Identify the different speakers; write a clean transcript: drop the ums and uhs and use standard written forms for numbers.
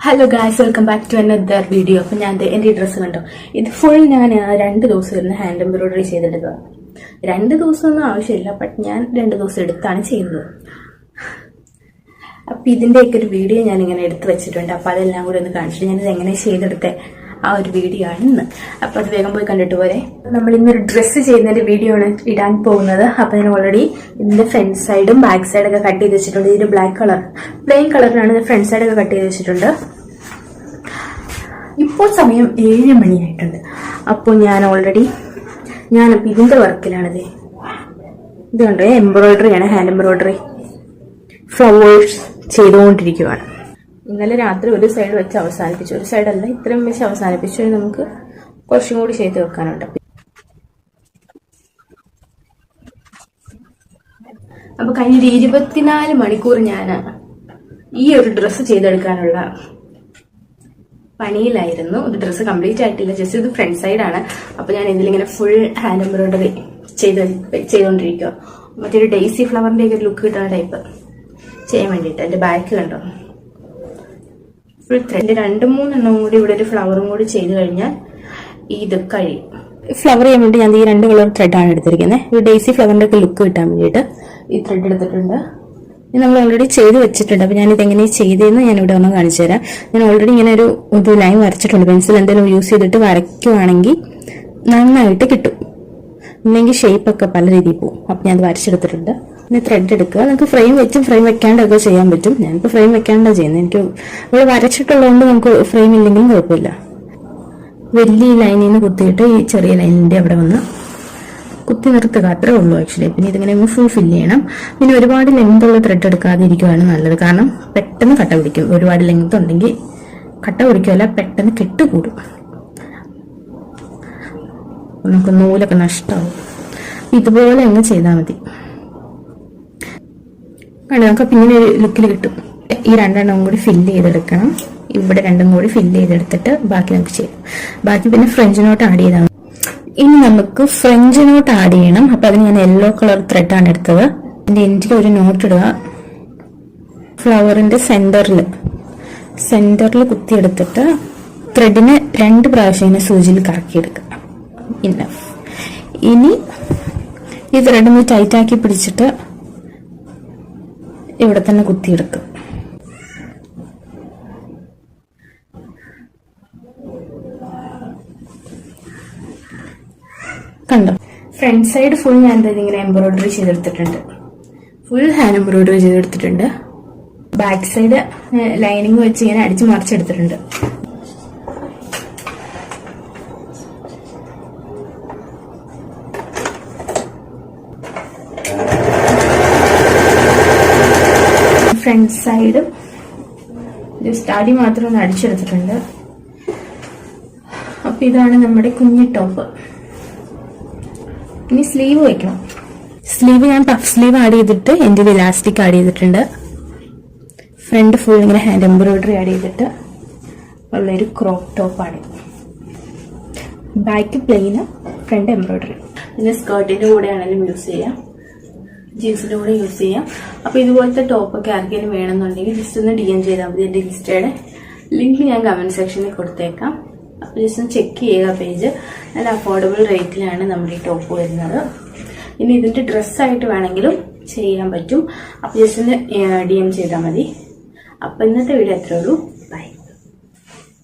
Speaker 1: Hello guys, welcome back to another video. അപ്പം ഞാൻ എൻ്റെ ഡ്രസ്സ് കണ്ടോ, ഇത് ഫുൾ ഞാൻ 2 ദിവസം ഇരുന്ന് ഹാൻഡ് എംബ്രോയിഡറി ചെയ്തെടുത്തതാണ്. 2 ദിവസമൊന്നും ആവശ്യമില്ല, ബട്ട് ഞാൻ 2 ദിവസം എടുത്താണ് ചെയ്തത്. അപ്പം ഇതിൻ്റെയൊക്കെ ഒരു വീഡിയോ ഞാൻ ഇങ്ങനെ എടുത്ത് വെച്ചിട്ടുണ്ട്. അപ്പം അതെല്ലാം കൂടി ഒന്ന് കാണിച്ചിട്ട് ഞാനിത് എങ്ങനെ ചെയ്തെടുത്ത ആ ഒരു വീഡിയോ ആണ് ഇന്ന്. അപ്പം അത് വേഗം പോയി കണ്ടിട്ട് പോരെ. നമ്മൾ ഇന്നൊരു ഡ്രസ്സ് ചെയ്യുന്നതിൻ്റെ വീഡിയോ ആണ് ഇടാൻ പോകുന്നത്. അപ്പം ഞാൻ ഓൾറെഡി ഇതിൻ്റെ ഫ്രണ്ട് സൈഡും ബാക്ക് സൈഡൊക്കെ കട്ട് ചെയ്ത് വെച്ചിട്ടുണ്ട്. ഇതിൻ്റെ ബ്ലാക്ക് കളർ പ്ലെയിൻ കളറിനാണ് ഫ്രണ്ട് സൈഡൊക്കെ കട്ട് ചെയ്ത് വെച്ചിട്ടുണ്ട്. ഇപ്പോൾ സമയം 7 മണിയായിട്ടുണ്ട്. അപ്പോൾ ഞാനപ്പോൾ ഇതിൻ്റെ വർക്കിലാണിത്. ഇത് കണ്ടോ, എംബ്രോയിഡറിയാണ്, ഹാൻഡ് എംബ്രോയിഡറി ഫ്ലവേഴ്സ് ചെയ്തുകൊണ്ടിരിക്കുകയാണ്. ഇന്നലെ രാത്രി ഒരു സൈഡ് വെച്ച് അവസാനിപ്പിച്ചു, ഒരു സൈഡല്ല ഇത്രയും വെച്ച് അവസാനിപ്പിച്ചു. നമുക്ക് കുറച്ചും കൂടി ചെയ്ത് വെക്കാനുണ്ട്. അപ്പൊ കഴിഞ്ഞൊരു 24 മണിക്കൂർ ഞാൻ ഈ ഒരു ഡ്രസ്സ് ചെയ്തെടുക്കാനുള്ള പണിയിലായിരുന്നു. ഇത് ഡ്രസ്സ് കംപ്ലീറ്റ് ആയിട്ടില്ല, ജസ്റ്റ് ഇത് ഫ്രണ്ട് സൈഡാണ്. അപ്പൊ ഞാൻ ഇതിലിങ്ങനെ ഫുൾ ഹാൻഡ് എംബ്രോയിഡറി ചെയ്തുകൊണ്ടിരിക്കുക. മറ്റൊരു ഡെയ്സി ഫ്ലവറിന്റെ ഒക്കെ ഒരു ലുക്ക് കിട്ടുന്ന ടൈപ്പ് ചെയ്യാൻ വേണ്ടിയിട്ട്. എന്റെ ബാക്ക് കണ്ടോ, ഫുൾ ത്രെഡ് 2-3 എണ്ണം കൂടി ഇവിടെ ഒരു ഫ്ലവറും കൂടി ചെയ്ത് കഴിഞ്ഞാൽ ഇത് കഴിയും. ഫ്ലവർ ചെയ്യാൻ വേണ്ടി ഞാൻ ഈ 2 കളർ ത്രെഡാണ് എടുത്തിരിക്കുന്നത്. ഒരു ഡെയ്സി ഫ്ലവറിന്റെ ഒക്കെ ലുക്ക് കിട്ടാൻ വേണ്ടിയിട്ട് ഈ ത്രെഡ് എടുത്തിട്ടുണ്ട്. ഇത് നമ്മൾ ഓൾറെഡി ചെയ്ത് വെച്ചിട്ടുണ്ട്. അപ്പൊ ഞാനിത് എങ്ങനെയാണ് ചെയ്തതെന്ന് ഞാൻ ഇവിടെ ഒന്ന് കാണിച്ചു തരാം. ഞാൻ ഓൾറെഡി ഇങ്ങനെ ഒരു ലൈൻ വരച്ചിട്ടുണ്ട്. പെൻസിൽ എന്തെങ്കിലും യൂസ് ചെയ്തിട്ട് വരയ്ക്കുവാണെങ്കിൽ നന്നായിട്ട് കിട്ടും, ഇല്ലെങ്കിൽ ഷേപ്പൊക്കെ പല രീതിയിൽ പോകും. അപ്പൊ ഞാൻ അത് വരച്ചെടുത്തിട്ടുണ്ട്. പിന്നെ ത്രെഡ് എടുക്കുക. നമുക്ക് ഫ്രെയിം വെച്ചും ഫ്രെയിം വെക്കാണ്ടൊക്കെ ചെയ്യാൻ പറ്റും. ഞാനിപ്പോൾ ഫ്രെയിം വെക്കാണ്ടാണ് ചെയ്യുന്നത്. എനിക്ക് ഇവിടെ വരച്ചിട്ടുള്ളതുകൊണ്ട് നമുക്ക് ഫ്രെയിം ഇല്ലെങ്കിലും കുഴപ്പമില്ല. വലിയ ലൈനിൽ നിന്ന് കുത്തിയിട്ട് ഈ ചെറിയ ലൈനിന്റെ അവിടെ വന്ന് കുത്തി നിർത്തുക, അത്രേ ഉള്ളൂ ആക്ച്വലി. പിന്നെ ഇതിങ്ങനെ ഫുൾ ഫില്ല് ചെയ്യണം. പിന്നെ ഒരുപാട് ലെങ്ത് ഉള്ള ത്രെഡ് എടുക്കാതെ ഇരിക്കുകയാണ് നല്ലത്, കാരണം പെട്ടെന്ന് കട്ട പിടിക്കും. ഒരുപാട് ലെങ്ത് ഉണ്ടെങ്കിൽ കട്ട പിടിക്കുകയല്ല, പെട്ടെന്ന് കെട്ടുകൂടും, നമുക്ക് നൂലൊക്കെ നഷ്ടമാവും. ഇതുപോലെ അങ്ങ് ചെയ്താൽ മതി. നമുക്ക് പിന്നെ ഒരു ലുക്കിൽ കിട്ടും. ഈ 2 എണ്ണം കൂടി ഫില്ല് ചെയ്തെടുക്കണം. ഇവിടെ 2 കൂടി ഫില്ല് ചെയ്തെടുത്തിട്ട് ബാക്കി നമുക്ക് ചെയ്യാം. ബാക്കി പിന്നെ ഫ്രഞ്ച് നോട്ട് ആഡ് ചെയ്താൽ മതി. ഇനി നമുക്ക് ഫ്രഞ്ച് നോട്ട് ആഡ് ചെയ്യണം. അപ്പൊ അതിന് ഞാൻ യെല്ലോ കളർ ത്രെഡാണ് എടുത്തത്. അതിന്റെ എൻഡിൽ ഒരു നോട്ട് ഇടുക. ഫ്ലവറിന്റെ സെന്ററിൽ കുത്തിയെടുത്തിട്ട് ത്രെഡിന് 2 പ്രാവശ്യം ഇങ്ങനെ സൂചിയിൽ കറക്കിയെടുക്കുക. ഇനഫ്. ഇനി ഈ ത്രെഡ് ഒന്ന് ടൈറ്റാക്കി പിടിച്ചിട്ട് ഇവിടെ തന്നെ കുത്തിയെടുക്കും. കണ്ടോ, ഫ്രണ്ട് സൈഡ് ഫുൾ ഞാൻ ഇങ്ങനെ എംബ്രോയിഡറി ചെയ്തെടുത്തിട്ടുണ്ട്. ഫുൾ ഹാൻഡ് എംബ്രോയിഡറി ചെയ്തെടുത്തിട്ടുണ്ട്. ബാക്ക് സൈഡ് ലൈനിങ് വെച്ച് ഇങ്ങനെ അടിച്ച് മറിച്ചെടുത്തിട്ടുണ്ട്. ഫ്രണ്ട് സൈഡ് ജസ്റ്റ് അടി മാത്രം ഒന്ന് അടിച്ചെടുത്തിട്ടുണ്ട്. അപ്പൊ ഇതാണ് നമ്മുടെ കുഞ്ഞു ടോപ്പ്. ഇനി സ്ലീവ് വെക്കണം. സ്ലീവ് ഞാൻ പഫ് സ്ലീവ് ആഡ് ചെയ്തിട്ട് എൻ്റെ ഇലാസ്റ്റിക് ആഡ് ചെയ്തിട്ടുണ്ട്. ഫ്രണ്ട് ഫുൾ ഇങ്ങനെ ഹാൻഡ് എംബ്രോയിഡറി ആഡ് ചെയ്തിട്ട് ഉള്ളൊരു ക്രോപ്പ് ടോപ്പ് ആഡ് ചെയ്തു. ബാക്ക് പ്ലെയിന്, ഫ്രണ്ട് എംബ്രോയിഡറി. പിന്നെ സ്കേർട്ടിന്റെ കൂടെ ആണെങ്കിലും യൂസ് ചെയ്യാം, ജീൻസിന്റെ കൂടെ യൂസ് ചെയ്യാം. അപ്പൊ ഇതുപോലത്തെ ടോപ്പൊക്കെ ആർക്കെങ്കിലും വേണമെന്നുണ്ടെങ്കിൽ ജസ്റ്റ് ഒന്ന് DM ചെയ്താൽ മതി. എന്റെ ഇൻസ്റ്റയുടെ ലിങ്ക് ഞാൻ കമന്റ് സെക്ഷനിൽ കൊടുത്തേക്കാം. അപ്പൊ ജസ്റ്റ് ഒന്ന് ചെക്ക് ചെയ്യുക പേജ്. നല്ല അഫോർഡബിൾ റേറ്റിലാണ് നമ്മുടെ ഈ ടോപ്പ് വരുന്നത്. ഇനി ഇതിന്റെ ഡ്രസ്സായിട്ട് വേണമെങ്കിലും ചെയ്യാൻ പറ്റും. അപ്പൊ ജസ്റ്റ് ഒന്ന് DM ചെയ്താൽ മതി. അപ്പൊ ഇന്നത്തെ വീഡിയോ അത്രേ ഉള്ളൂ.